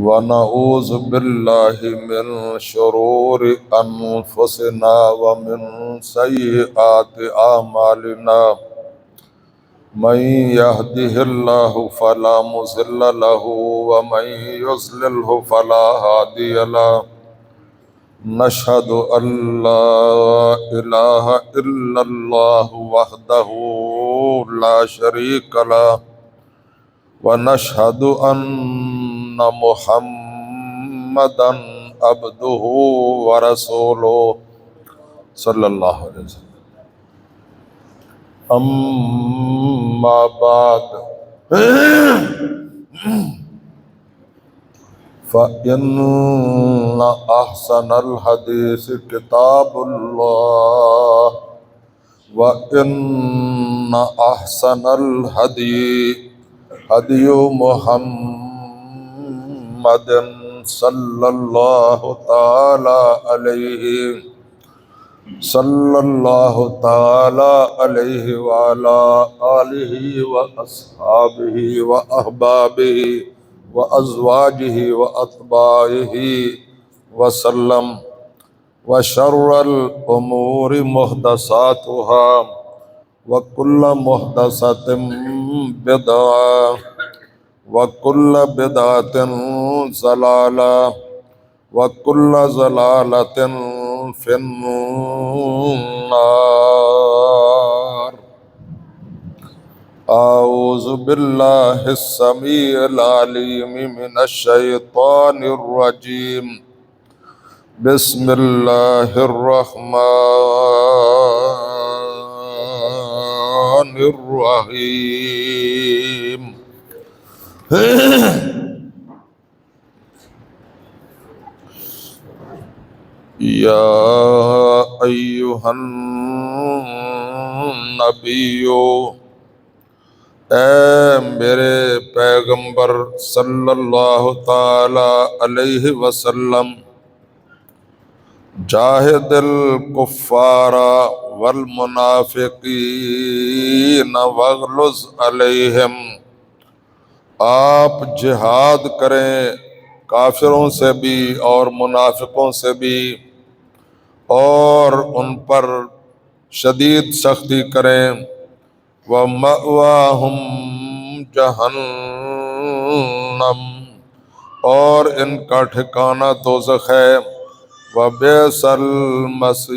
ونعوذ بالله من شرور أنفسنا ومن سيئات أعمالنا من يهده الله فلا مضل له ومن يضلله فلا هادي له نشهد أن لا إله إلا الله وحده لا شريك له ونشهد أن محمدا عبده ورسوله صلى الله عليه وسلم أما بعد فإن أحسن الحديث كتاب الله وإن أحسن الهدي هدي محمد صلى الله تعالى عليه وعلى آله وأصحابه وأحبابه وأزواجه وأتباعه وسلم وشر الأمور محدثاتها وكل محدثة بدعة وكل بدعة ضلالة وكل ضلالة في النار. أعوذ بالله السميع العليم من الشيطان الرجيم. بسم الله الرحمن الرحيم. يا أيها النبي اے میرے پیغمبر صلی اللہ تعالی علیہ وسلم جاہد الکفار والمنافقین واغلظ علیہم، آپ جہاد کریں کافروں سے بھی اور منافقوں سے بھی، اور ان پر شدید سختی کریں. وَمَأْوَاهُمْ جَهَنَّمُ، اور ان کا ٹھکانہ دوزخ ہے. وَبِئْسَ الْمَصِيرُ،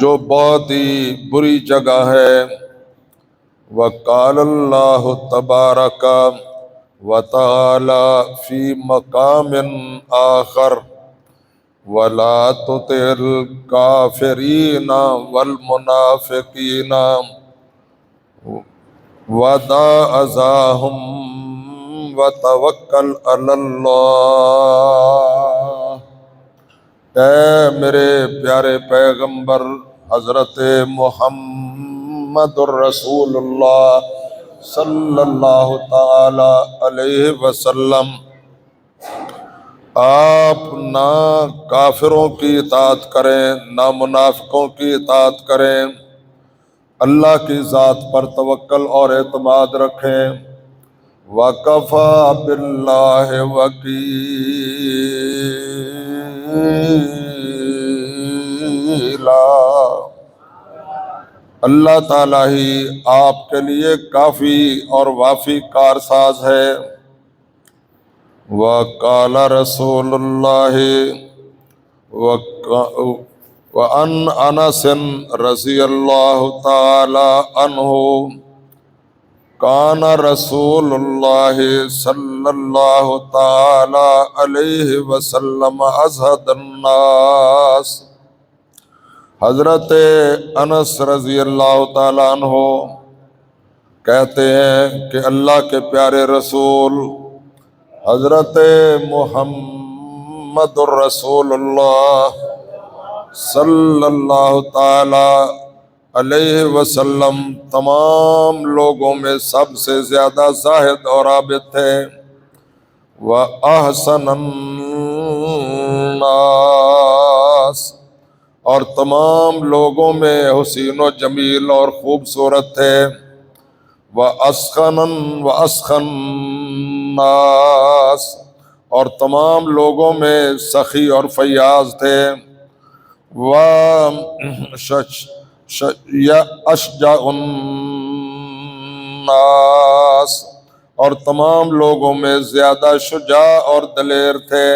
جو بہت ہی بری جگہ ہے. وَقَالَ اللَّهُ تَبَارَكَ وَتَعَالَى فِي مَقَامٍ آخَرٍ وَلَا تُطِعِ الْكَافِرِينَ وَالْمُنَافِقِينَ وَدَعْ أَذَاهُمْ وَتَوَكَّلْ عَلَى اللَّهِ. اے میرے پیارے پیغمبر حضرت محمد الرسول اللہ صلی اللہ تعالی علیہ وسلم، آپ نہ کافروں کی اطاعت کریں نہ منافقوں کی اطاعت کریں، اللہ کی ذات پر توکل اور اعتماد رکھیں. وَكَفَى بِاللَّهِ وَكِيلًا، اللہ تعالیٰ ہی آپ کے لیے کافی اور وافی کارساز ہے. وَقَالَ رسول اللہ وَعَنْ أَنَسٍ رضی اللہ تعالی عنہ کان رسول اللہ صلی اللہ تعالی علیہ وسلم ازہد الناس. حضرت انس رضی اللہ تعالی عنہ کہتے ہیں کہ اللہ کے پیارے رسول حضرت محمد الرسول اللہ صلی اللہ تعالی علیہ وسلم تمام لوگوں میں سب سے زیادہ زاہد اور عابد تھے. وَأَحْسَنَ النَّاسِ، اور تمام لوگوں میں حسین و جمیل اور خوبصورت تھے۔ وَأَسْخَنَ النَّاسِ، اور تمام لوگوں میں سخی اور فیاض تھے۔ وَأَشْجَعُ النَّاسِ، اور تمام لوگوں میں زیادہ شجاع اور دلیر تھے۔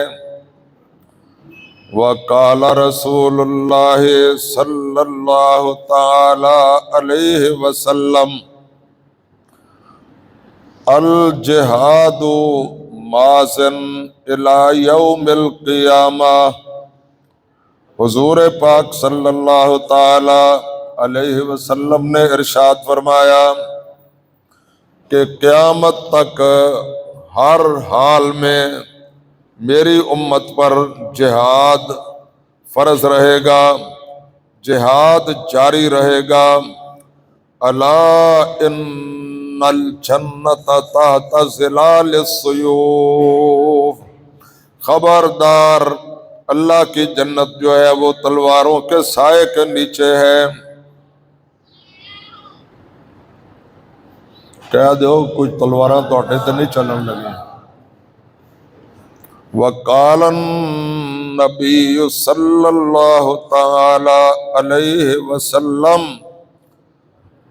وقال رسول اللہ صلی اللہ تعالی علیہ وسلم الجہاد ماضٍ الی یوم القیامہ۔ حضور پاک صلی اللہ تعالی علیہ وسلم نے ارشاد فرمایا کہ قیامت تک ہر حال میں میری امت پر جہاد فرض رہے گا، جہاد جاری رہے گا۔ الا ان الجنت تحت ظلال السیوف، خبردار اللہ کی جنت جو ہے وہ تلواروں کے سائے کے نیچے ہے۔ کہہ دو کچھ تلواراں توڑے تو نہیں چلن لگی۔ وقال النبی صلی اللہ تعالی علیہ وسلم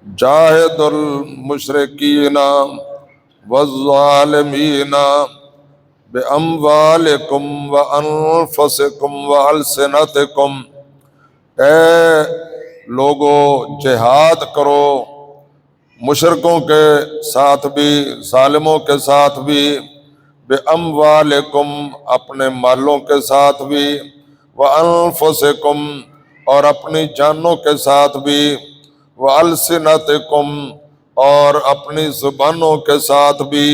جاہد المشرکین والظالمین باموالکم وانفسکم والسنتکم، اے لوگو جہاد کرو مشرکوں کے ساتھ بھی، ظالموں کے ساتھ بھی، بِأَمْوَالِكُمْ اپنے مالوں کے ساتھ بھی، وَأَنفُسِكُمْ اور اپنی جانوں کے ساتھ بھی، وَأَلْسِنَتِكُمْ اور اپنی زبانوں کے ساتھ بھی۔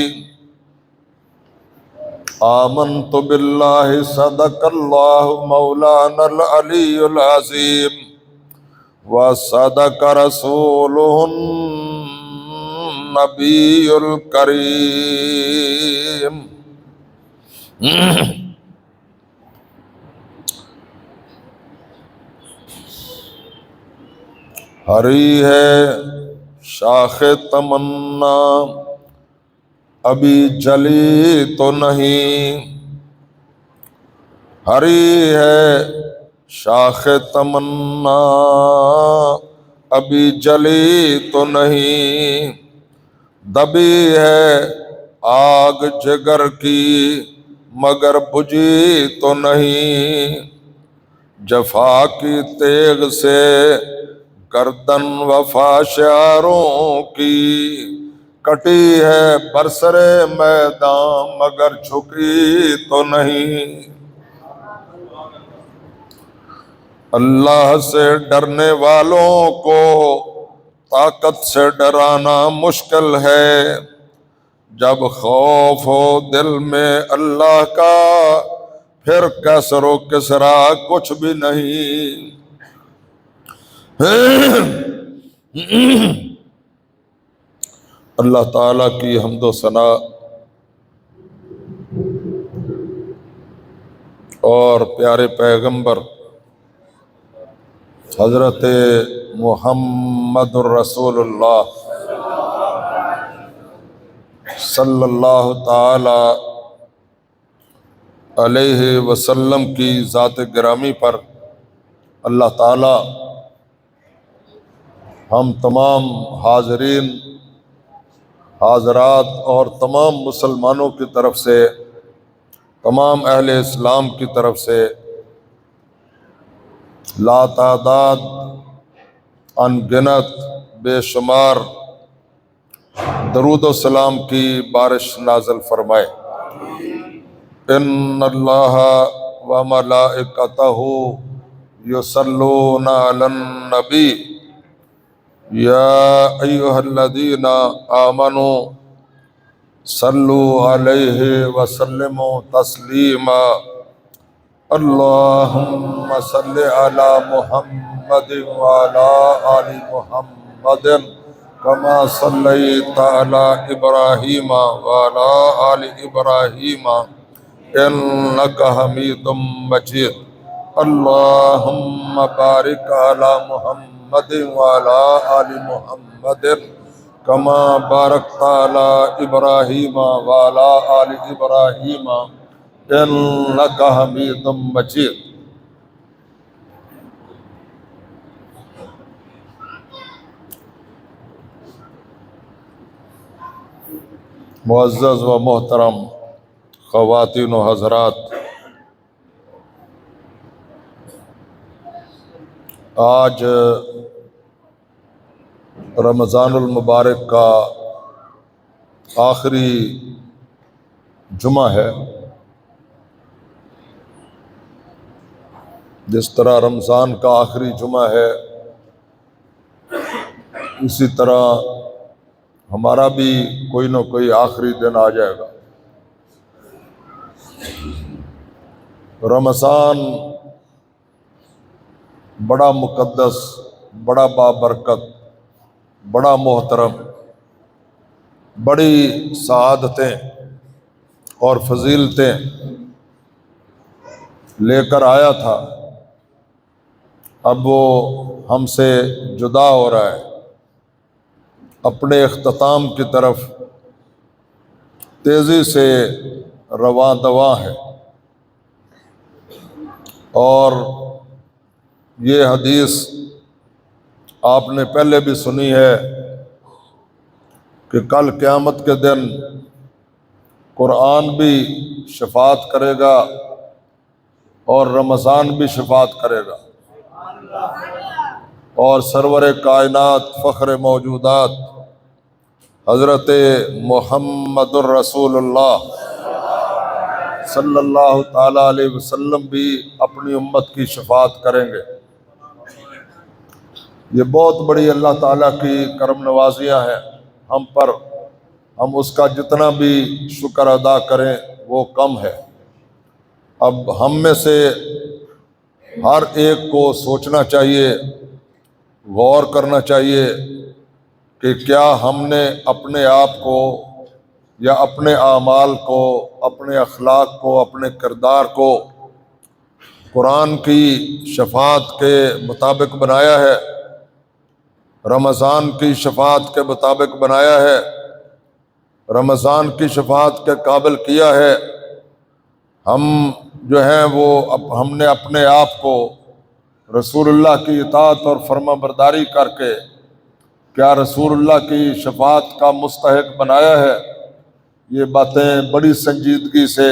آمنت باللہ صدق اللہ مولانا العلی العظیم وصدق رسولہ النبی الکریم۔ ہری ہے شاخ تمنا ابھی جلی تو نہیں، ہری ہے شاخ تمنا ابھی جلی تو نہیں، دبی ہے آگ جگر کی مگر بجھی تو نہیں، جفا کی تیغ سے گردن وفا شعروں کی کٹی ہے برسر میدان مگر جھکی تو نہیں۔ اللہ سے ڈرنے والوں کو طاقت سے ڈرانا مشکل ہے، جب خوف ہو دل میں اللہ کا پھر کسر و کسرا کچھ بھی نہیں۔ اللہ تعالیٰ کی حمد و ثنا اور پیارے پیغمبر حضرت محمد الرسول اللہ صلی اللہ تعالی علیہ وسلم کی ذات گرامی پر اللہ تعالی ہم تمام حاضرین حاضرات اور تمام مسلمانوں کی طرف سے، تمام اہل اسلام کی طرف سے لا تعداد ان گنت بے شمار درود و سلام کی بارش نازل فرمائے۔ ان اللہ و ملائکتہ یصلون علی النبی یا ایھا الذین آمنوا صلوا علیہ وسلموا تسلیما۔ اللہم صل علی محمد وعلی آل محمد کما صلیت علی ابراہیم وعلی آل ابراہیم انک حمید مجید۔ اللهم بارك على محمد وعلى آل محمد كما باركت على إبراهيم وعلى آل إبراهيم إنك حميد مجيد. معزز و محترم خواتین و حضرات، آج رمضان المبارک کا آخری جمعہ ہے. جس طرح رمضان کا آخری جمعہ ہے، اسی طرح ہمارا بھی کوئی نہ کوئی آخری دن آ جائے گا. رمضان بڑا مقدس، بڑا بابرکت، بڑا محترم، بڑی سعادتیں اور فضیلتیں لے کر آیا تھا. اب وہ ہم سے جدا ہو رہا ہے، اپنے اختتام کی طرف تیزی سے رواں دواں ہے. اور یہ حدیث آپ نے پہلے بھی سنی ہے کہ کل قیامت کے دن قرآن بھی شفاعت کرے گا اور رمضان بھی شفاعت کرے گا، اور سرور کائنات فخر موجودات حضرت محمد الرسول اللہ صلی اللہ تعالیٰ علیہ وسلم بھی اپنی امت کی شفاعت کریں گے. یہ بہت بڑی اللہ تعالیٰ کی کرم نوازیاں ہیں ہم پر. ہم اس کا جتنا بھی شکر ادا کریں وہ کم ہے. اب ہم میں سے ہر ایک کو سوچنا چاہیے، غور کرنا چاہیے کہ کیا ہم نے اپنے آپ کو یا اپنے اعمال کو، اپنے اخلاق کو، اپنے کردار کو قرآن کی شفاعت کے مطابق بنایا ہے، رمضان کی شفاعت کے مطابق بنایا ہے، رمضان کی شفاعت کے قابل کیا ہے. ہم جو ہیں وہ ہم نے اپنے آپ کو رسول اللہ کی اطاعت اور فرما برداری کر کے کیا رسول اللہ کی شفاعت کا مستحق بنایا ہے. یہ باتیں بڑی سنجیدگی سے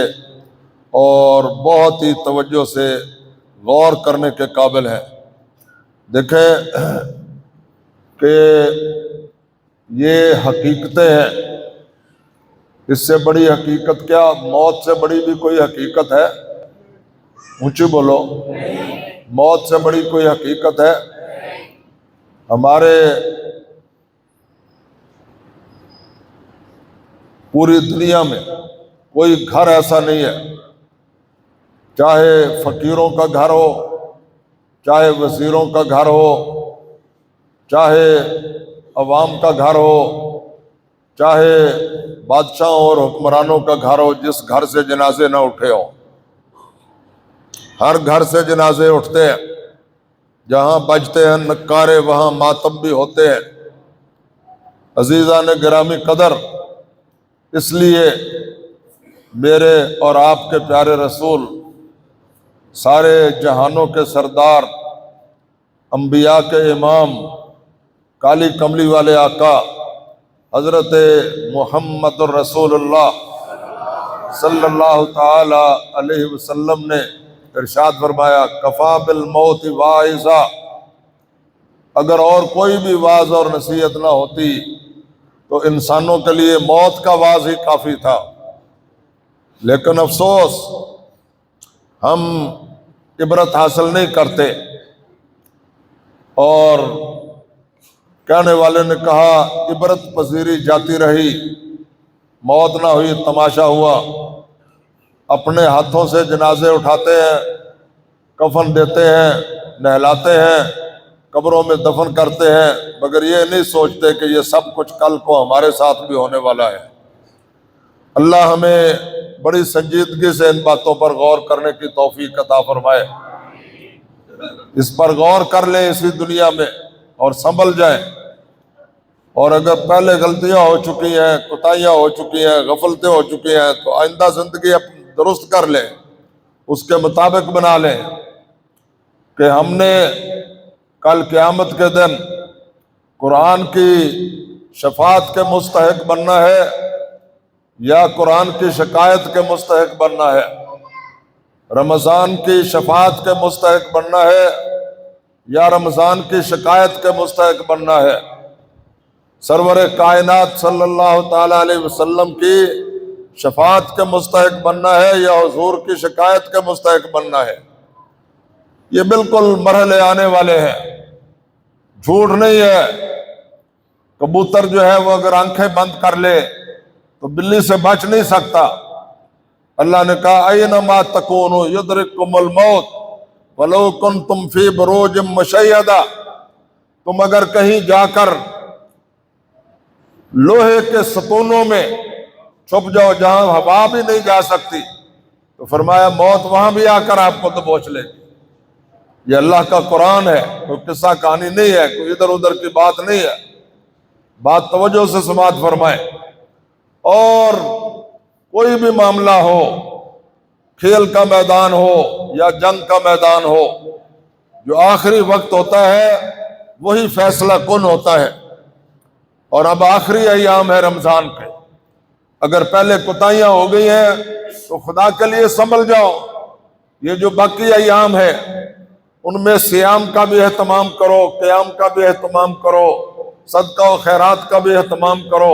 اور بہت ہی توجہ سے غور کرنے کے قابل ہیں. دیکھیں کہ یہ حقیقتیں ہیں، اس سے بڑی حقیقت کیا، موت سے بڑی بھی کوئی حقیقت ہے؟ اونچی بولو، موت سے بڑی کوئی حقیقت ہے؟ ہمارے پوری دنیا میں کوئی گھر ایسا نہیں ہے، چاہے فقیروں کا گھر ہو، چاہے وزیروں کا گھر ہو، چاہے عوام کا گھر ہو، چاہے بادشاہوں اور حکمرانوں کا گھر ہو، جس گھر سے جنازے نہ اٹھے ہوں. ہر گھر سے جنازے اٹھتے ہیں. جہاں بجتے ہیں نکارے وہاں ماتم بھی ہوتے ہیں. عزیزان گرامی قدر، اس لیے میرے اور آپ کے پیارے رسول، سارے جہانوں کے سردار، انبیاء کے امام، کالی کملی والے آقا حضرت محمد الرسول اللہ صلی اللہ تعالی علیہ وسلم نے ارشاد فرمایا، کفا بالموت واعظا، اگر اور کوئی بھی واعظ اور نصیحت نہ ہوتی تو انسانوں کے لیے موت کا واعظ ہی کافی تھا. لیکن افسوس ہم عبرت حاصل نہیں کرتے. اور کہنے والے نے کہا، عبرت پذیری جاتی رہی، موت نہ ہوئی، تماشا ہوا. اپنے ہاتھوں سے جنازے اٹھاتے ہیں، کفن دیتے ہیں، نہلاتے ہیں، قبروں میں دفن کرتے ہیں، مگر یہ نہیں سوچتے کہ یہ سب کچھ کل کو ہمارے ساتھ بھی ہونے والا ہے. اللہ ہمیں بڑی سنجیدگی سے ان باتوں پر غور کرنے کی توفیق عطا فرمائے. اس پر غور کر لیں اسی دنیا میں اور سنبھل جائیں، اور اگر پہلے غلطیاں ہو چکی ہیں، کوتاہیاں ہو چکی ہیں، غفلتیں ہو چکی ہیں، تو آئندہ زندگی درست کر لیں، اس کے مطابق بنا لیں کہ ہم نے کل قیامت کے دن قرآن کی شفاعت کے مستحق بننا ہے یا قرآن کی شکایت کے مستحق بننا ہے، رمضان کی شفاعت کے مستحق بننا ہے یا رمضان کی شکایت کے مستحق بننا ہے، سرور کائنات صلی اللہ تعالیٰ علیہ وسلم کی شفاعت کے مستحق بننا ہے یا حضور کی شکایت کے مستحق بننا ہے۔ یہ بالکل مرحلے آنے والے ہیں، جھوٹ نہیں ہے۔ کبوتر جو ہے وہ اگر آنکھیں بند کر لے تو بلی سے بچ نہیں سکتا۔ اللہ نے کہا اینما تکونوا یدرککم الموت ولو کنتم فی بروج مشیدہ، تم اگر کہیں جا کر لوہے کے ستونوں میں چھپ جاؤ جہاں ہوا بھی نہیں جا سکتی، تو فرمایا موت وہاں بھی آ کر آپ کو دبوچ لے گی۔ یہ اللہ کا قرآن ہے، کوئی قصہ کہانی نہیں ہے، کوئی ادھر ادھر کی بات نہیں ہے، بات توجہ سے سماعت فرمائیں۔ اور کوئی بھی معاملہ ہو، کھیل کا میدان ہو یا جنگ کا میدان ہو، جو آخری وقت ہوتا ہے وہی فیصلہ کن ہوتا ہے، اور اب آخری ایام ہے رمضان کے۔ اگر پہلے کوتاہیاں ہو گئی ہیں تو خدا کے لیے سنبھل جاؤ، یہ جو باقی ایام ہے ان میں صیام کا بھی اہتمام کرو، قیام کا بھی اہتمام کرو، صدقہ و خیرات کا بھی اہتمام کرو،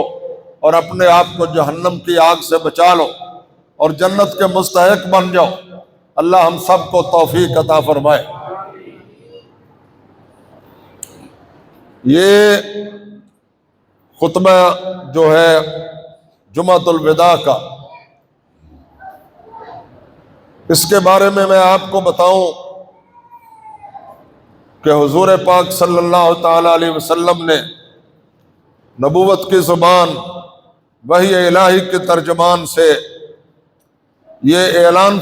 اور اپنے آپ کو جہنم کی آگ سے بچا لو اور جنت کے مستحق بن جاؤ۔ اللہ ہم سب کو توفیق عطا فرمائے۔ یہ خطبہ جو ہے جمعۃ الوداع کا، اس کے بارے میں آپ کو بتاؤں کہ حضور پاک صلی اللہ تعالی علیہ وسلم نے نبوت کی زبان وحی الہی کے ترجمان سے یہ اعلان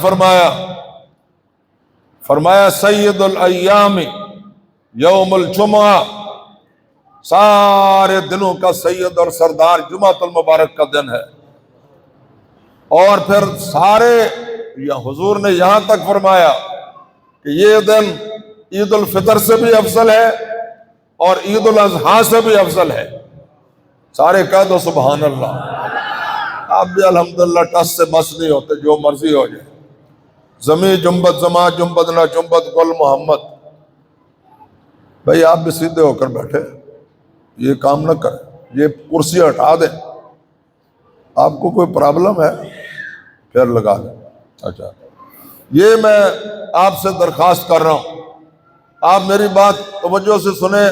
فرمایا سید الایام یوم الجمعہ، سارے دنوں کا سید اور سردار جمعۃ المبارک کا دن ہے۔ اور پھر یا حضور نے یہاں تک فرمایا کہ یہ دن عید الفطر سے بھی افضل ہے اور عید الاضحیٰ سے بھی افضل ہے۔ سارے کہہ دو سبحان اللہ۔ آپ بھی الحمدللہ ٹس سے مس نہیں ہوتے، جو مرضی ہو جائے، زمیں جنبت زماں جنبت نہ جنبت گل محمد۔ بھائی آپ بھی سیدھے ہو کر بیٹھے، یہ کام نہ کریں، یہ کرسی ہٹا دیں۔ آپ کو کوئی پرابلم ہے پھر لگا لیں۔ اچھا، یہ میں آپ سے درخواست کر رہا ہوں، آپ میری بات توجہ سے سنیں۔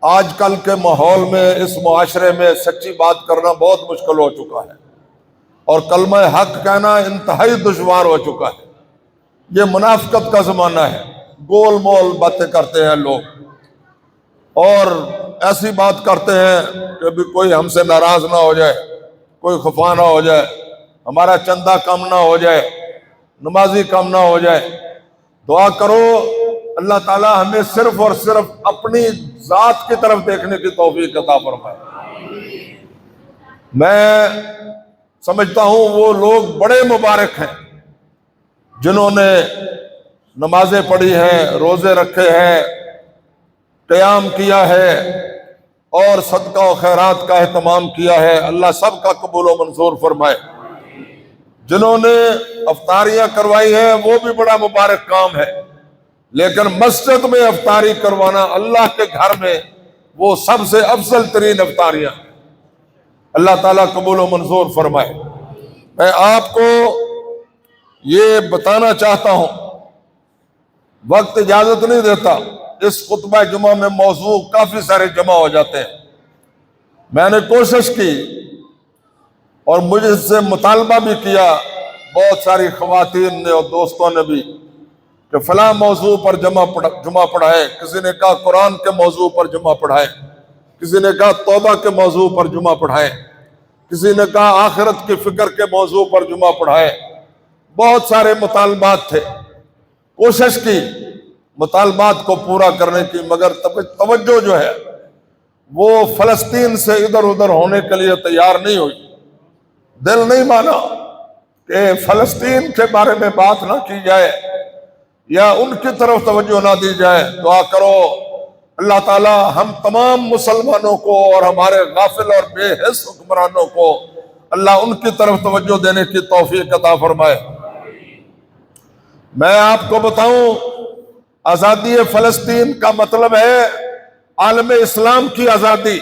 آج کل کے ماحول میں، اس معاشرے میں سچی بات کرنا بہت مشکل ہو چکا ہے، اور کلمہ حق کہنا انتہائی دشوار ہو چکا ہے۔ یہ منافقت کا زمانہ ہے، گول مول باتیں کرتے ہیں لوگ، اور ایسی بات کرتے ہیں کہ بھی کوئی ہم سے ناراض نہ ہو جائے، کوئی خفا نہ ہو جائے، ہمارا چندہ کم نہ ہو جائے، نمازی کم نہ ہو جائے۔ دعا کرو اللہ تعالی ہمیں صرف اور صرف اپنی ذات کی طرف دیکھنے کی توفیق عطا فرمائے۔ میں سمجھتا ہوں وہ لوگ بڑے مبارک ہیں جنہوں نے نمازیں پڑھی ہیں، روزے رکھے ہیں، قیام کیا ہے اور صدقہ و خیرات کا اہتمام کیا ہے۔ اللہ سب کا قبول و منظور فرمائے۔ جنہوں نے افطاریاں کروائی ہیں وہ بھی بڑا مبارک کام ہے، لیکن مسجد میں افطاری کروانا اللہ کے گھر میں وہ سب سے افضل ترین افطاریاں ہیں۔ اللہ تعالیٰ قبول و منظور فرمائے۔ میں آپ کو یہ بتانا چاہتا ہوں، وقت اجازت نہیں دیتا، اس خطبہ جمعہ میں موضوع کافی سارے جمع ہو جاتے ہیں۔ میں نے کوشش کی اور مجھے سے مطالبہ بھی کیا بہت ساری خواتین نے اور دوستوں نے بھی کہ فلاں موضوع پر جمعہ پڑھائے، کسی نے کہا قرآن کے موضوع پر جمعہ پڑھائے، کسی نے کہا توبہ کے موضوع پر جمعہ پڑھائے، کسی نے کہا آخرت کی فکر کے موضوع پر جمعہ پڑھائے۔ بہت سارے مطالبات تھے، کوشش کی، مطالبات کو پورا کرنے کی، مگر توجہ جو ہے وہ فلسطین سے ادھر ادھر ہونے کے لیے تیار نہیں ہوئی۔ دل نہیں مانا کہ فلسطین کے بارے میں بات نہ کی جائے یا ان کی طرف توجہ نہ دی جائے۔ دعا کرو اللہ تعالی ہم تمام مسلمانوں کو اور ہمارے غافل اور بے حس حکمرانوں کو اللہ ان کی طرف توجہ دینے کی توفیق عطا فرمائے۔ میں آپ کو بتاؤں، آزادی فلسطین کا مطلب ہے عالم اسلام کی آزادی،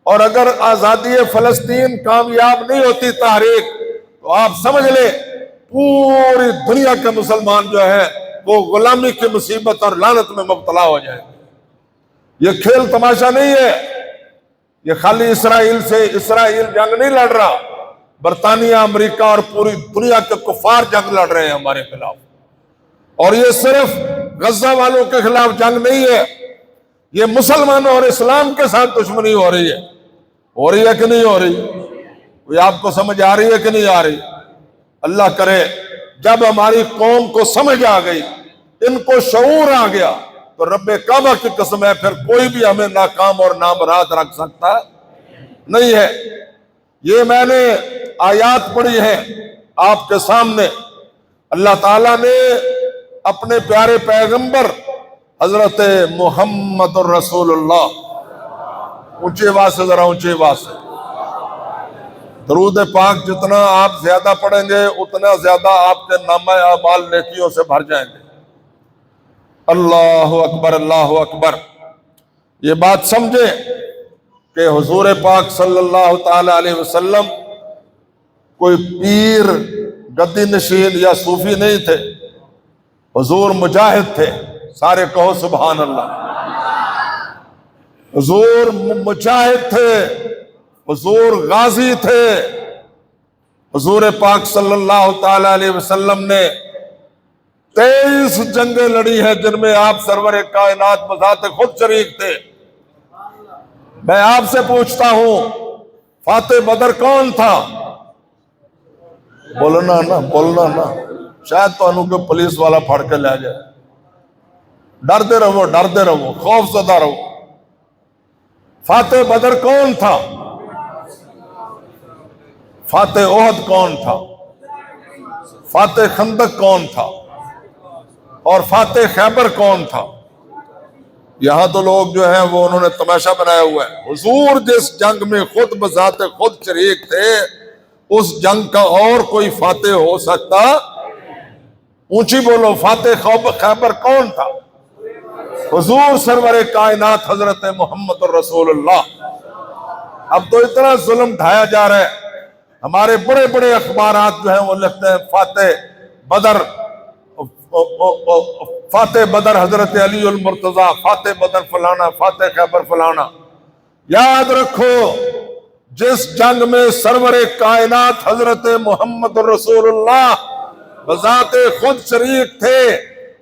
اور اگر آزادی فلسطین کامیاب نہیں ہوتی تحریک، تو آپ سمجھ لیں پوری دنیا کے مسلمان جو ہے وہ غلامی کی مصیبت اور لعنت میں مبتلا ہو جائے۔ یہ کھیل تماشا نہیں ہے، یہ خالی اسرائیل جنگ نہیں لڑ رہا، برطانیہ، امریکہ اور پوری دنیا کے کفار جنگ لڑ رہے ہیں ہمارے خلاف۔ اور یہ صرف غزہ والوں کے خلاف جنگ نہیں ہے، یہ مسلمانوں اور اسلام کے ساتھ دشمنی ہو رہی ہے کہ نہیں ہو رہی؟ کوئی آپ کو سمجھ آ رہی ہے کہ نہیں آ رہی؟ اللہ کرے جب ہماری قوم کو سمجھ آ گئی، ان کو شعور آ گیا، تو رب کعبہ کی قسم ہے پھر کوئی بھی ہمیں ناکام اور نامراد رکھ سکتا نہیں ہے۔ یہ میں نے آیات پڑھی ہے آپ کے سامنے، اللہ تعالیٰ نے اپنے پیارے پیغمبر حضرت محمد الرسول اللہ، اونچی آواز سے، ذرا اونچی آواز سے، درود پاک جتنا آپ زیادہ پڑھیں گے اتنا زیادہ آپ کے نامہ اعمال نیکیوں سے بھر جائیں گے۔ اللہ اکبر، اللہ اکبر۔ یہ بات سمجھے کہ حضور پاک صلی اللہ تعالی علیہ وسلم کوئی پیر، گدی نشین یا صوفی نہیں تھے، حضور مجاہد تھے۔ سارے کہو سبحان اللہ۔ حضور مجاہد تھے، حضور غازی تھے۔ حضور پاک صلی اللہ تعالی علیہ وسلم نے 23 جنگیں لڑی ہیں جن میں آپ سرور کائنات بذات خود شریک تھے۔ میں آپ سے پوچھتا ہوں، فاتح بدر کون تھا؟ بولنا نا، شاید تو انہوں کو پولیس والا پھڑ کے لے جائے۔ ڈرتے رہو، خوف زدہ رہو۔ فاتح بدر کون تھا؟ فاتح احد کون تھا؟ فاتح خندق کون تھا؟ اور فاتح خیبر کون تھا؟ یہاں تو لوگ جو ہیں وہ انہوں نے تماشا بنایا ہوا ہے۔ حضور جس جنگ میں خود بذات خود شریک تھے، اس جنگ کا اور کوئی فاتح ہو سکتا؟ اونچی بولو، فاتح خیبر کون تھا؟ حضور سرور کائنات حضرت محمد الرسول اللہ۔ اب تو اتنا ظلم ڈھایا جا رہا ہے، ہمارے بڑے بڑے اخبارات جو ہیں وہ لکھتے ہیں فاتح بدر حضرت علی المرتضیٰ، فاتح بدر فلانا، فاتح خیبر فلانا۔ یاد رکھو، جس جنگ میں سرور کائنات حضرت محمد الرسول اللہ بذات خود شریک تھے،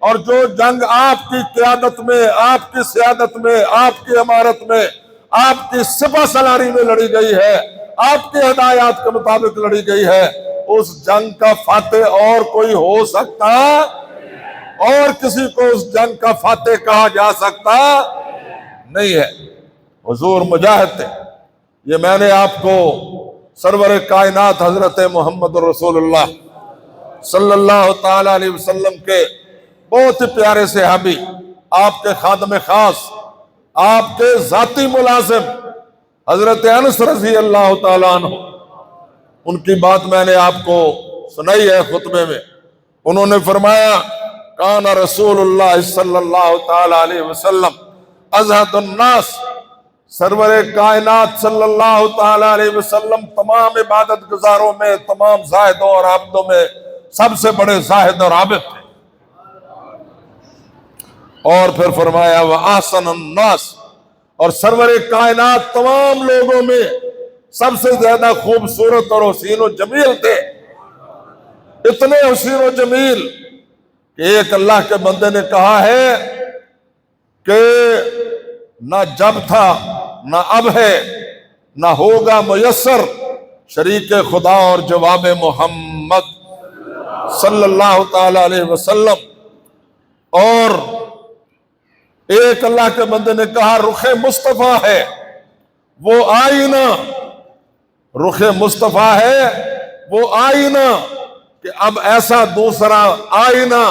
اور جو جنگ آپ کی قیادت میں، آپ کی سیادت میں، آپ کی امارت میں، آپ کی سپہ سالاری میں لڑی گئی ہے، آپ کی ہدایات کے مطابق لڑی گئی ہے، اس جنگ کا فاتح اور کوئی ہو سکتا؟ اور کسی کو اس جنگ کا فاتح کہا جا سکتا نہیں ہے۔ حضور مجاہد تھے۔ یہ میں نے آپ کو سرور کائنات حضرت محمد رسول اللہ صلی اللہ تعالی علیہ وسلم کے بہت ہی پیارے صحابی، آپ کے خادم خاص، آپ کے ذاتی ملازم حضرت انس رضی اللہ تعالیٰ عنہ، ان کی بات میں نے آپ کو سنائی ہے خطبے میں۔ انہوں نے فرمایا، کان رسول اللہ صلی اللہ تعالی علیہ وسلم ازہد الناس، سرور کائنات صلی اللہ تعالی علیہ وسلم تمام عبادت گزاروں میں، تمام زاہدوں اور عابدوں میں سب سے بڑے زاہد اور عابد تھے۔ اور پھر فرمایا وَأَحْسَنَ النَّاسِ، اور سرور کائنات تمام لوگوں میں سب سے زیادہ خوبصورت اور حسین و جمیل تھے۔ اتنے حسین و جمیل کہ ایک اللہ کے بندے نے کہا ہے کہ نہ جب تھا، نہ اب ہے، نہ ہوگا میسر شریک خدا اور جواب محمد صلی اللہ تعالی علیہ وسلم۔ اور ایک اللہ کے بندے نے کہا رخ مصطفیٰ ہے وہ آئینہ، رخ مصطفیٰ ہے وہ آئینہ، کہ اب ایسا دوسرا آئینہ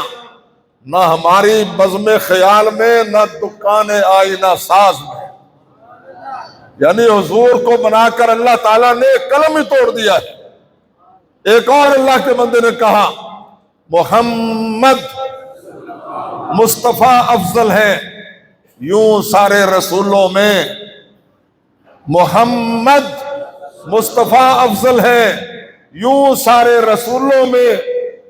نہ ہماری بزم خیال میں، نہ دکان آئینہ ساز میں۔ یعنی حضور کو بنا کر اللہ تعالیٰ نے قلم ہی توڑ دیا ہے۔ ایک اور اللہ کے بندے نے کہا محمد مصطفیٰ افضل ہے، یوں سارے رسولوں میں محمد مصطفیٰ افضل ہے، یوں سارے رسولوں میں،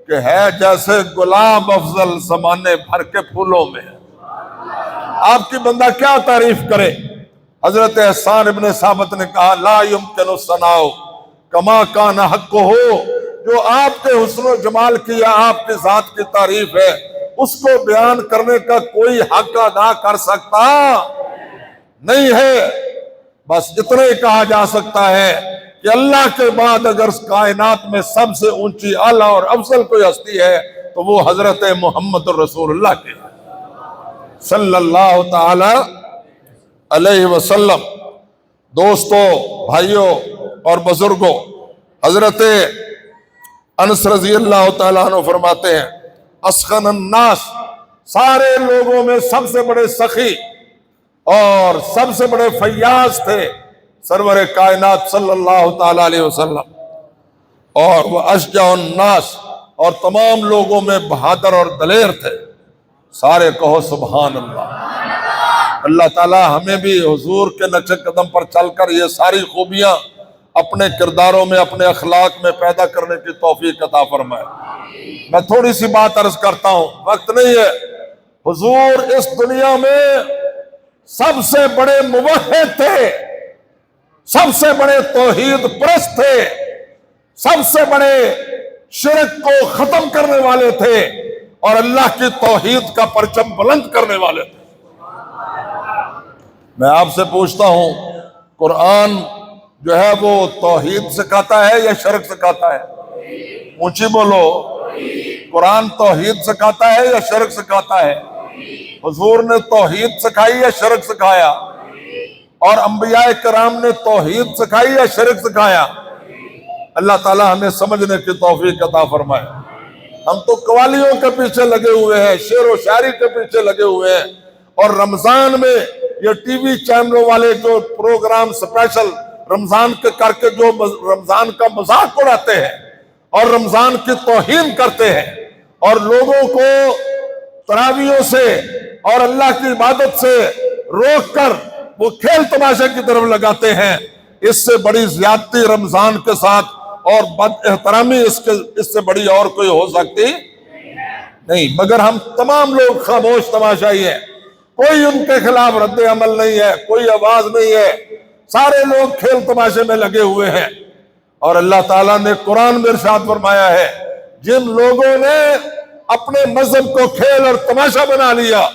کہ ہے جیسے گلاب افضل زمانے بھر کے پھولوں میں۔ آپ کی بندہ کیا تعریف کرے؟ حضرت احسان ابن ثابت نے کہا لا یمکن الثناء کما کان حق ہو، جو آپ کے حسن و جمال کی یا آپ کی ذات کی تعریف ہے اس کو بیان کرنے کا کوئی حق ادا کر سکتا نہیں ہے۔ بس اتنا ہی کہا جا سکتا ہے کہ اللہ کے بعد اگر کائنات میں سب سے اونچی اعلیٰ اور افضل کوئی ہستی ہے تو وہ حضرت محمد رسول اللہ کی صلی اللہ تعالی علیہ وسلم۔ دوستو، بھائیوں اور بزرگوں، حضرت انس رضی اللہ تعالیٰ عنہ فرماتے ہیں اسخن الناس، سارے لوگوں میں سب سے بڑے سخی اور سب سے بڑے فیاض تھے سرور کائنات صلی اللہ تعالیٰ علیہ وسلم، اور وہ اشجع الناس، اور تمام لوگوں میں بہادر اور دلیر تھے۔ سارے کہو سبحان اللہ۔ اللہ تعالیٰ ہمیں بھی حضور کے نقش قدم پر چل کر یہ ساری خوبیاں اپنے کرداروں میں، اپنے اخلاق میں پیدا کرنے کی توفیق عطا فرمائے۔ میں تھوڑی سی بات عرض کرتا ہوں، وقت نہیں ہے۔ حضور اس دنیا میں سب سے بڑے موحد تھے، سب سے بڑے توحید پرست تھے، سب سے بڑے شرک کو ختم کرنے والے تھے، اور اللہ کی توحید کا پرچم بلند کرنے والے تھے۔ میں آپ سے پوچھتا ہوں، قرآن جو ہے وہ توحید سکھاتا ہے یا شرک سکھاتا ہے؟ اونچی بولو۔ قرآن توحید سکھاتا ہے یا شرک سکھاتا ہے؟ حضور نے توحید سکھائی یا شرک سکھایا؟ اور انبیاء کرام نے توحید سکھائی یا شرک سکھایا؟ اللہ تعالی ہمیں سمجھنے کی توفیق عطا فرمائے۔ ہم تو قوالیوں کے پیچھے لگے ہوئے ہیں، شعر و شاعری کے پیچھے لگے ہوئے ہیں، اور رمضان میں یہ ٹی وی چینلوں والے جو پروگرام سپیشل رمضان کے کر کے جو رمضان کا مذاق اڑاتے ہیں اور رمضان کی توہین کرتے ہیں، اور لوگوں کو تراویحوں سے اور اللہ کی عبادت سے روک کر وہ کھیل تماشے کی طرف لگاتے ہیں، اس سے بڑی زیادتی رمضان کے ساتھ اور بد احترامی اس سے بڑی اور کوئی ہو سکتی نہیں۔ مگر ہم تمام لوگ خاموش تماشائی ہیں، کوئی ان کے خلاف رد عمل نہیں ہے، کوئی آواز نہیں ہے، سارے لوگ کھیل تماشے میں لگے ہوئے ہیں۔ اور اللہ تعالیٰ نے قرآن میں ارشاد فرمایا ہے جن لوگوں نے اپنے مذہب کو کھیل اور تماشا بنا لیا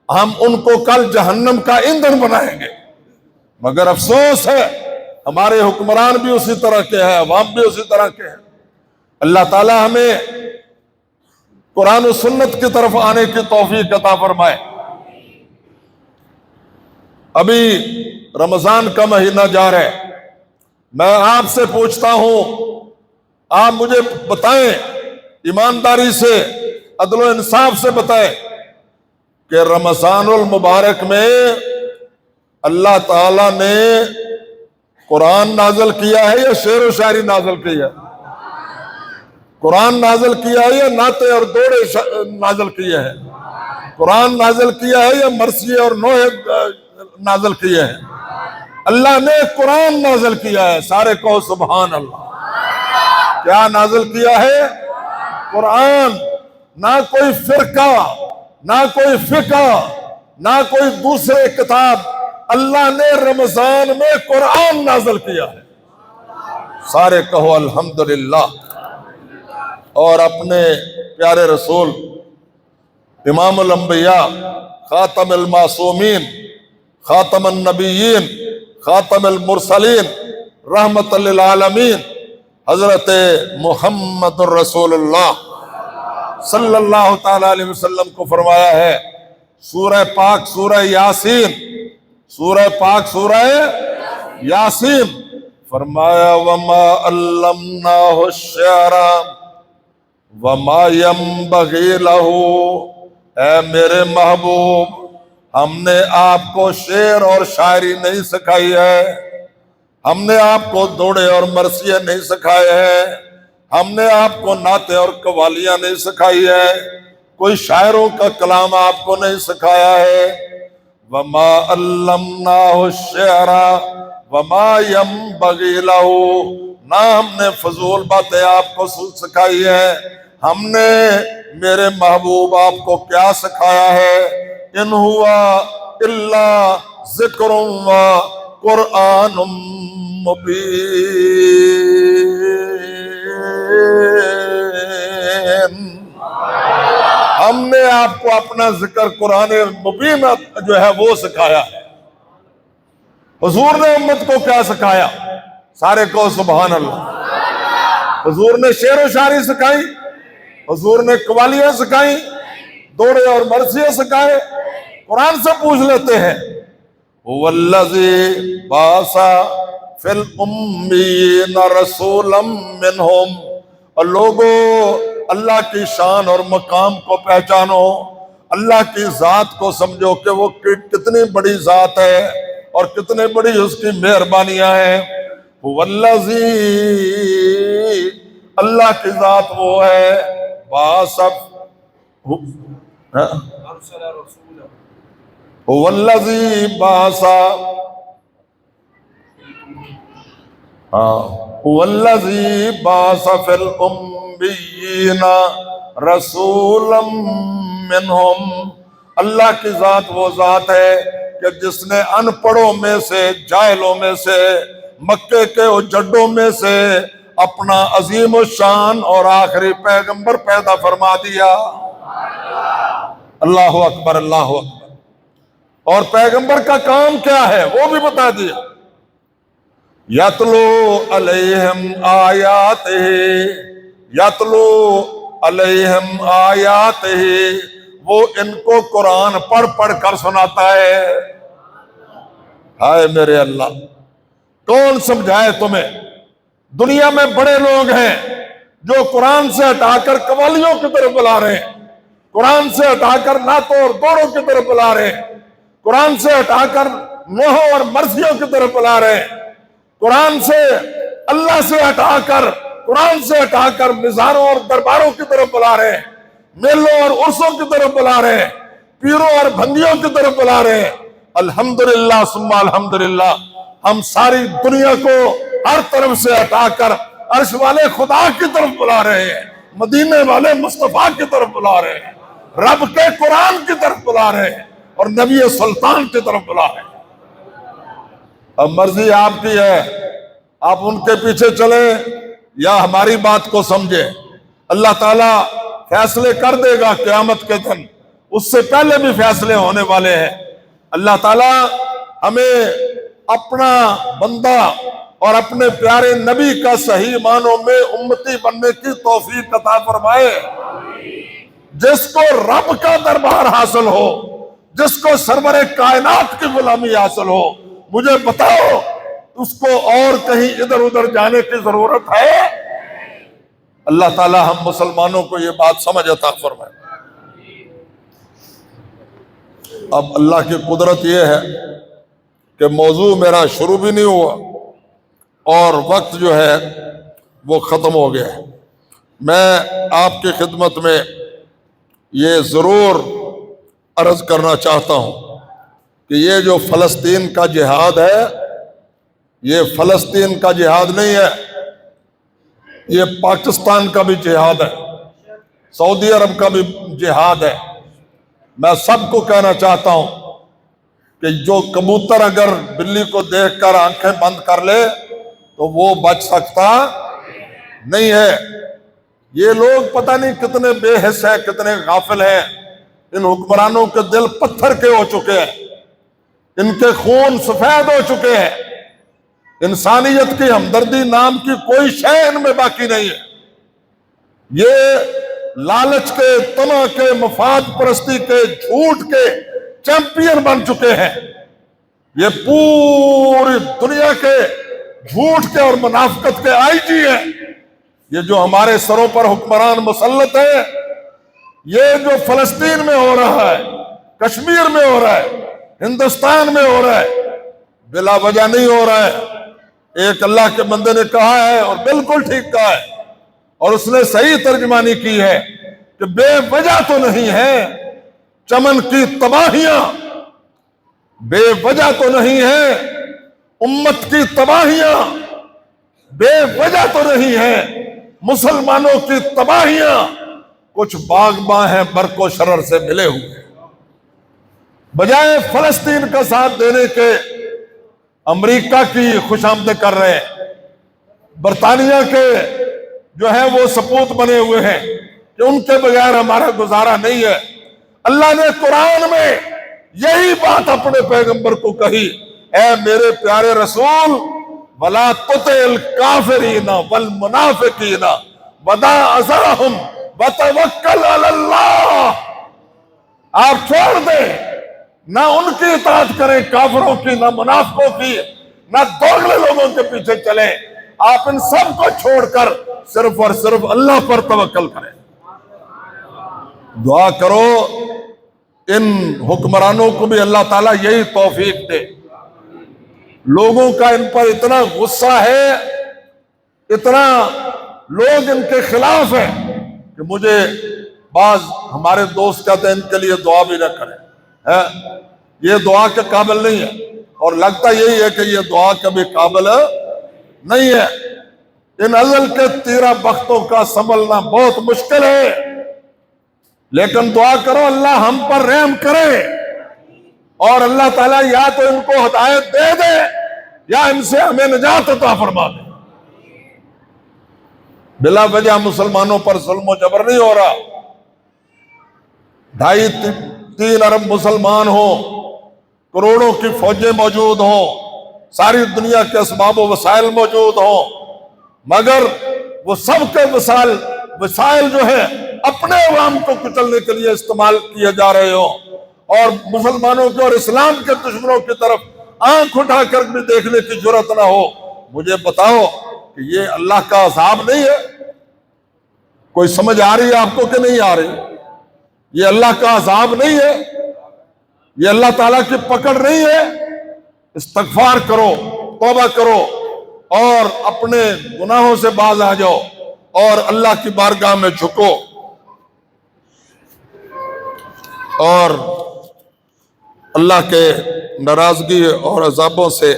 ہم ان کو کل جہنم کا ایندھن بنائیں گے۔ مگر افسوس ہے ہمارے حکمران بھی اسی طرح کے ہیں، عوام بھی اسی طرح کے ہیں۔ اللہ تعالیٰ ہمیں قرآن و سنت کی طرف آنے کی توفیق عطا فرمائے۔ ابھی رمضان کا مہینہ جا رہا ہے، میں آپ سے پوچھتا ہوں، آپ مجھے بتائیں ایمانداری سے، عدل و انصاف سے بتائیں کہ رمضان المبارک میں اللہ تعالیٰ نے قرآن نازل کیا ہے یا شعر و شاعری نازل کی ہے؟ قرآن نازل کیا ہے یا نعتیں اور دوڑے نازل کیے ہیں؟ قرآن نازل کیا ہے یا مرثیے اور نوحے نازل کیے ہیں؟ اللہ نے قرآن نازل کیا ہے، سارے کہو سبحان اللہ۔ کیا نازل کیا ہے؟ قرآن۔ نہ کوئی فرقہ، نہ کوئی فقہ، نہ کوئی دوسرے کتاب، اللہ نے رمضان میں قرآن نازل کیا ہے، سارے کہو الحمدللہ۔ اور اپنے پیارے رسول امام الانبیاء، خاتم المعصومین، خاتم النبیین، خاتم المرسلین، رحمت للعالمین، حضرت محمد الرسول اللہ صلی اللہ تعالی علیہ وسلم کو فرمایا ہے، سورہ پاک سورہ یاسین، سورہ پاک سورہ یاسین، فرمایا وما علمناہ الشعر وما ينبغي له، اے میرے محبوب ہم نے آپ کو شعر اور شاعری نہیں سکھائی ہے، ہم نے آپ کو دوڑے اور مرثیے نہیں سکھائے ہیں، ہم نے آپ کو نعتیں اور قوالیاں نہیں سکھائی ہے، کوئی شاعروں کا کلام آپ کو نہیں سکھایا ہے۔ وما علمناہ الشعر وما ينبغي له، نہ ہم نے فضول باتیں آپ کو سکھائی ہے، ہم نے میرے محبوب آپ کو کیا سکھایا ہے؟ ان ہوا الا ذکر و قرآن مبین، ہم نے آپ کو اپنا ذکر قرآن مبین جو ہے وہ سکھایا ہے۔ حضور نے امت کو کیا سکھایا؟ سارے کو سبحان اللہ۔ حضور نے شعر و شاعری سکھائی، حضور نے قوالیاں سکھائیں، دوڑے اور مرثیے سکھائے؟ قرآن سے پوچھ لیتے ہیں۔ وَالَّذِي بَعَثَ فِي الْأُمِّيِّينَ رَسُولًا مِّنْهُمْ، اور لوگوں اللہ کی شان اور مقام کو پہچانو، اللہ کی ذات کو سمجھو کہ وہ کتنی بڑی ذات ہے اور کتنے بڑی اس کی مہربانیاں ہیں۔ وَالَّذِي، اللہ کی ذات وہ ہے، باسف وَالَّذِي بَعَثَ وَالَّذِي بَعَثَ فِي الْأُمِّيِّينَ رَسُولًا مِّنْهُمْ، اللہ کی ذات وہ ذات ہے کہ جس نے ان پڑھوں میں سے، جاہلوں میں سے، مکے کے جڈوں میں سے اپنا عظیم الشان اور آخری پیغمبر پیدا فرما دیا۔ اللہ اکبر، اللہ اکبر۔ اور پیغمبر کا کام کیا ہے وہ بھی بتا دیا۔ یتلو علیہم آیاتہ، یتلو علیہم آیاتہ، وہ ان کو قرآن پڑھ پڑھ کر سناتا ہے۔ ہائے میرے اللہ، کون سمجھائے تمہیں؟ دنیا میں بڑے لوگ ہیں جو قرآن سے ہٹا کر قوالیوں کی طرف بلا رہے ہیں، قرآن سے ہٹا کر نعتوں اور دوڑوں کی طرف بلا رہے ہیں، قرآن سے ہٹا کر نوحوں اور مرثیوں کی طرف بلا رہے ہیں، قرآن سے، اللہ سے ہٹا کر، قرآن سے ہٹا کر مزاروں اور درباروں کی طرف بلا رہے ہیں، میلوں اور عرسوں کی طرف بلا رہے ہیں، پیروں اور بھنگیوں کی طرف بلا رہے ہیں۔ الحمدللہ ثم الحمدللہ، ہم ساری دنیا کو ہر طرف سے ہٹا کر عرش والے خدا کی طرف بلا رہے ہیں، مدینے والے مصطفیٰ کی طرف بلا رہے ہیں، رب کے قرآن کی طرف بلا رہے ہیں، اور نبی سلطان کی طرف بلا رہے ہیں۔ اب مرضی آپ کی ہے، آپ ان کے پیچھے چلیں یا ہماری بات کو سمجھیں۔ اللہ تعالیٰ فیصلے کر دے گا قیامت کے دن، اس سے پہلے بھی فیصلے ہونے والے ہیں۔ اللہ تعالیٰ ہمیں اپنا بندہ اور اپنے پیارے نبی کا صحیح معنوں میں امتی بننے کی توفیق عطا فرمائے۔ جس کو رب کا دربار حاصل ہو، جس کو سرور کائنات کی غلامی حاصل ہو، مجھے بتاؤ اس کو اور کہیں ادھر ادھر جانے کی ضرورت ہے؟ اللہ تعالی ہم مسلمانوں کو یہ بات سمجھ عطا فرمائے۔ اب اللہ کی قدرت یہ ہے کہ موضوع میرا شروع بھی نہیں ہوا اور وقت جو ہے وہ ختم ہو گیا ہے۔ میں آپ کی خدمت میں یہ ضرور عرض کرنا چاہتا ہوں کہ یہ جو فلسطین کا جہاد ہے، یہ فلسطین کا جہاد نہیں ہے، یہ پاکستان کا بھی جہاد ہے، سعودی عرب کا بھی جہاد ہے۔ میں سب کو کہنا چاہتا ہوں کہ جو کبوتر اگر بلی کو دیکھ کر آنکھیں بند کر لے تو وہ بچ سکتا نہیں ہے۔ یہ لوگ پتہ نہیں کتنے بے حس ہیں، کتنے غافل ہیں۔ ان حکمرانوں کے دل پتھر کے ہو چکے ہیں، ان کے خون سفید ہو چکے ہیں، انسانیت کی ہمدردی نام کی کوئی شے ان میں باقی نہیں ہے۔ یہ لالچ کے، طمع کے، مفاد پرستی کے، جھوٹ کے چیمپئن بن چکے ہیں۔ یہ پوری دنیا کے جھوٹ کے اور منافقت کے آئی جی ہیں۔ یہ جو ہمارے سروں پر حکمران مسلط ہے، یہ جو فلسطین میں ہو رہا ہے، کشمیر میں ہو رہا ہے، ہندوستان میں ہو رہا ہے، بلا وجہ نہیں ہو رہا ہے۔ ایک اللہ کے بندے نے کہا ہے اور بالکل ٹھیک کہا ہے، اور اس نے صحیح ترجمانی کی ہے کہ بے وجہ تو نہیں ہے چمن کی تباہیاں، بے وجہ تو نہیں ہے امت کی تباہیاں، بے وجہ تو نہیں ہے مسلمانوں کی تباہیاں، کچھ باغباں ہیں برق و شرر سے ملے ہوئے۔ بجائے فلسطین کا ساتھ دینے کے امریکہ کی خوش آمدیں کر رہے ہیں، برطانیہ کے جو ہے وہ سپوت بنے ہوئے ہیں کہ ان کے بغیر ہمارا گزارا نہیں ہے۔ اللہ نے قرآن میں یہی بات اپنے پیغمبر کو کہی، اے میرے پیارے رسول، وَلَا تُطِعِ الْكَافِرِينَ وَالْمُنَافِقِينَ وَدَعْ أَذَاهُمْ وَتَوَكَّلْ عَلَى اللَّهِ۔ آپ چھوڑ دیں، نہ ان کی اطاعت کریں کافروں کی، نہ منافقوں کی، نہ دوغلے لوگوں کے پیچھے چلیں، آپ ان سب کو چھوڑ کر صرف اور صرف اللہ پر توکل کریں۔ دعا کرو ان حکمرانوں کو بھی اللہ تعالیٰ یہی توفیق دے۔ لوگوں کا ان پر اتنا غصہ ہے، اتنا لوگ ان کے خلاف ہیں کہ مجھے بعض ہمارے دوست کہتے ہیں ان کے لیے دعا بھی نہ کریں، یہ دعا کے قابل نہیں ہے، اور لگتا یہی ہے کہ یہ دعا کے بھی قابل نہیں ہے۔ ان ازل کے تیرہ بختوں کا سنبھلنا بہت مشکل ہے، لیکن دعا کرو اللہ ہم پر رحم کرے، اور اللہ تعالیٰ یا تو ان کو ہدایت دے دے یا ان سے ہمیں نجات عطا فرما دے۔ بلا وجہ مسلمانوں پر ظلم و جبر نہیں ہو رہا۔ 2.5-3 ارب مسلمان ہوں، کروڑوں کی فوجیں موجود ہوں، ساری دنیا کے اسباب و وسائل موجود ہوں، مگر وہ سب کے وسائل جو ہیں اپنے عوام کو کچلنے کے لیے استعمال کیے جا رہے ہوں، اور مسلمانوں کے اور اسلام کے دشمنوں کی طرف آنکھ اٹھا کر بھی دیکھنے کی جرات نہ ہو۔ مجھے بتاؤ کہ یہ اللہ کا عذاب نہیں ہے؟ کوئی سمجھ آ رہی ہے آپ کو کہ نہیں آ رہی؟ یہ اللہ کا عذاب نہیں ہے؟ یہ اللہ تعالیٰ کی پکڑ نہیں ہے؟ استغفار کرو، توبہ کرو، اور اپنے گناہوں سے باز آ جاؤ اور اللہ کی بارگاہ میں جھکو، اور اللہ کے ناراضگی اور عذابوں سے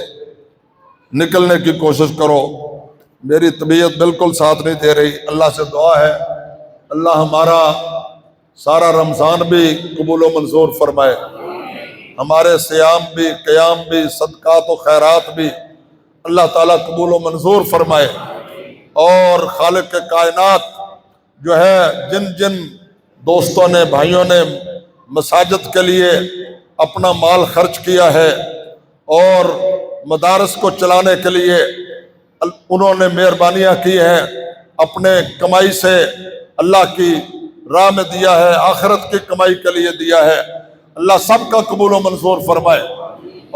نکلنے کی کوشش کرو۔ میری طبیعت بالکل ساتھ نہیں دے رہی، اللہ سے دعا ہے اللہ ہمارا سارا رمضان بھی قبول و منظور فرمائے، ہمارے صیام بھی، قیام بھی، صدقات و خیرات بھی اللہ تعالیٰ قبول و منظور فرمائے، اور خالق کائنات جو ہے جن جن دوستوں نے، بھائیوں نے مساجد کے لیے اپنا مال خرچ کیا ہے اور مدارس کو چلانے کے لیے انہوں نے مہربانیاں کی ہیں، اپنے کمائی سے اللہ کی راہ میں دیا ہے، آخرت کی کمائی کے لیے دیا ہے، اللہ سب کا قبول و منظور فرمائے،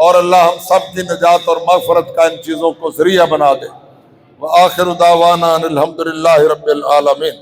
اور اللہ ہم سب کی نجات اور مغفرت کا ان چیزوں کو ذریعہ بنا دے۔ وآخر دعوانا ان الحمدللہ رب العالمین۔